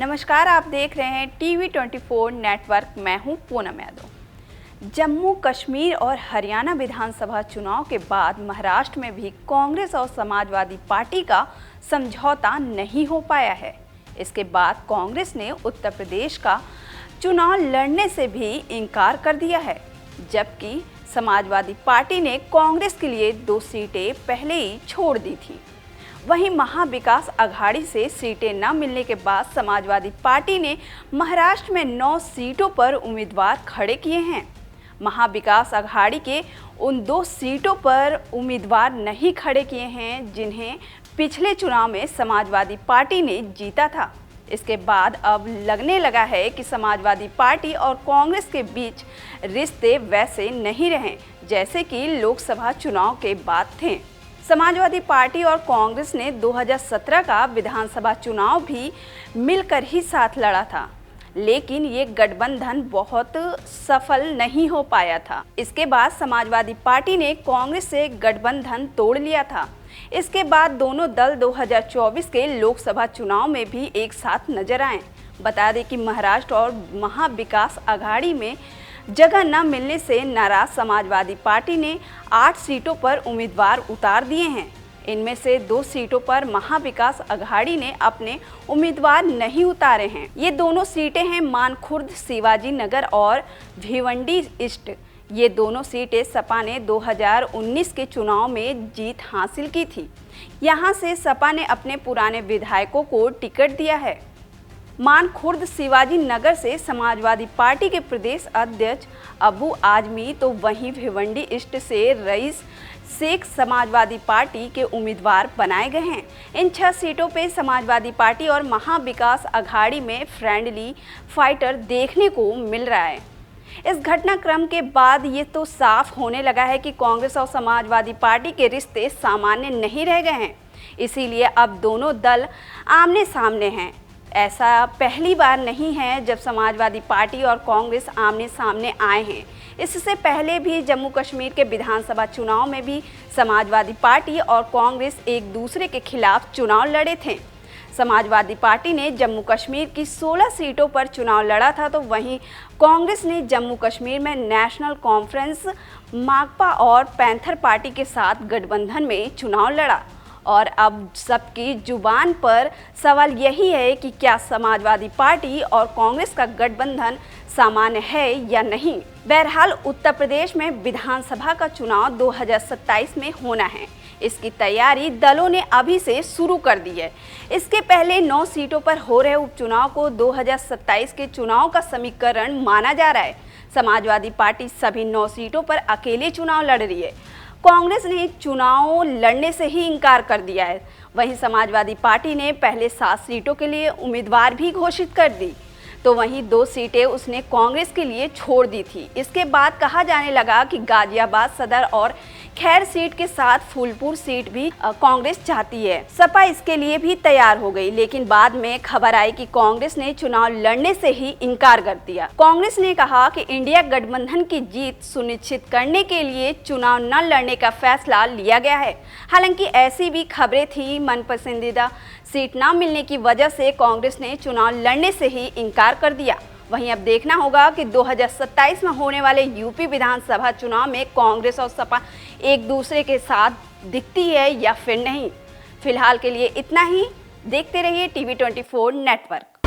नमस्कार, आप देख रहे हैं टीवी 24 नेटवर्क। मैं हूं पूनम यादव। जम्मू कश्मीर और हरियाणा विधानसभा चुनाव के बाद महाराष्ट्र में भी कांग्रेस और समाजवादी पार्टी का समझौता नहीं हो पाया है। इसके बाद कांग्रेस ने उत्तर प्रदेश का चुनाव लड़ने से भी इनकार कर दिया है, जबकि समाजवादी पार्टी ने कांग्रेस के लिए 2 सीटें पहले ही छोड़ दी थी। वहीं महाविकास अघाड़ी से सीटें न मिलने के बाद समाजवादी पार्टी ने महाराष्ट्र में 9 सीटों पर उम्मीदवार खड़े किए हैं। महाविकास अघाड़ी के उन 2 सीटों पर उम्मीदवार नहीं खड़े किए हैं जिन्हें पिछले चुनाव में समाजवादी पार्टी ने जीता था। इसके बाद अब लगने लगा है कि समाजवादी पार्टी और कांग्रेस के बीच रिश्ते वैसे नहीं रहे जैसे कि लोकसभा चुनाव के बाद थे। समाजवादी पार्टी और कांग्रेस ने 2017 का विधानसभा चुनाव भी मिलकर ही साथ लड़ा था, लेकिन ये गठबंधन बहुत सफल नहीं हो पाया था। इसके बाद समाजवादी पार्टी ने कांग्रेस से गठबंधन तोड़ लिया था। इसके बाद दोनों दल 2024 के लोकसभा चुनाव में भी एक साथ नजर आए। बता दें कि महाराष्ट्र और महाविकास अघाड़ी में जगह न मिलने से नाराज समाजवादी पार्टी ने 8 सीटों पर उम्मीदवार उतार दिए हैं। इनमें से 2 सीटों पर महाविकास अघाड़ी ने अपने उम्मीदवार नहीं उतारे हैं। ये दोनों सीटें हैं मानखुर्द, शिवाजी नगर और भिवंडी ईस्ट। ये दोनों सीटें सपा ने 2019 के चुनाव में जीत हासिल की थी। यहाँ से सपा ने अपने पुराने विधायकों को टिकट दिया है। मानखुर्द शिवाजी नगर से समाजवादी पार्टी के प्रदेश अध्यक्ष अबू आजमी, तो वहीं भिवंडी ईस्ट से रईस शेख समाजवादी पार्टी के उम्मीदवार बनाए गए हैं। इन 6 सीटों पे समाजवादी पार्टी और महाविकास अघाड़ी में फ्रेंडली फाइटर देखने को मिल रहा है। इस घटनाक्रम के बाद ये तो साफ होने लगा है कि कांग्रेस और समाजवादी पार्टी के रिश्ते सामान्य नहीं रह गए हैं। इसीलिए अब दोनों दल आमने सामने हैं। ऐसा पहली बार नहीं है जब समाजवादी पार्टी और कांग्रेस आमने सामने आए हैं। इससे पहले भी जम्मू कश्मीर के विधानसभा चुनाव में भी समाजवादी पार्टी और कांग्रेस एक दूसरे के खिलाफ चुनाव लड़े थे। समाजवादी पार्टी ने जम्मू कश्मीर की 16 सीटों पर चुनाव लड़ा था, तो वहीं कांग्रेस ने जम्मू कश्मीर में नेशनल कॉन्फ्रेंस, माकपा और पैंथर पार्टी के साथ गठबंधन में चुनाव लड़ा। और अब सबकी जुबान पर सवाल यही है कि क्या समाजवादी पार्टी और कांग्रेस का गठबंधन सामान्य है या नहीं। बहरहाल उत्तर प्रदेश में विधानसभा का चुनाव 2027 में होना है। इसकी तैयारी दलों ने अभी से शुरू कर दी है। इसके पहले 9 सीटों पर हो रहे उपचुनाव को 2027 के चुनाव का समीकरण माना जा रहा है। समाजवादी पार्टी सभी 9 सीटों पर अकेले चुनाव लड़ रही है। कांग्रेस ने चुनाव लड़ने से ही इनकार कर दिया है। वहीं समाजवादी पार्टी ने पहले 7 सीटों के लिए उम्मीदवार भी घोषित कर दी, तो वहीं 2 सीटें उसने कांग्रेस के लिए छोड़ दी थी। इसके बाद कहा जाने लगा कि गाजियाबाद सदर और खैर सीट के साथ फूलपुर सीट भी कांग्रेस चाहती है। सपा इसके लिए भी तैयार हो गई, लेकिन बाद में खबर आई कि कांग्रेस ने चुनाव लड़ने से ही इनकार कर दिया। कांग्रेस ने कहा कि इंडिया गठबंधन की जीत सुनिश्चित करने के लिए चुनाव न लड़ने का फैसला लिया गया है। हालांकि ऐसी भी खबरें थी, मनपसंदीदा सीट न मिलने की वजह से कांग्रेस ने चुनाव लड़ने से ही इनकार कर दिया। वहीं अब देखना होगा कि 2027 में होने वाले यूपी विधानसभा चुनाव में कांग्रेस और सपा एक दूसरे के साथ दिखती है या फिर नहीं। फिलहाल के लिए इतना ही। देखते रहिए टीवी 24 नेटवर्क।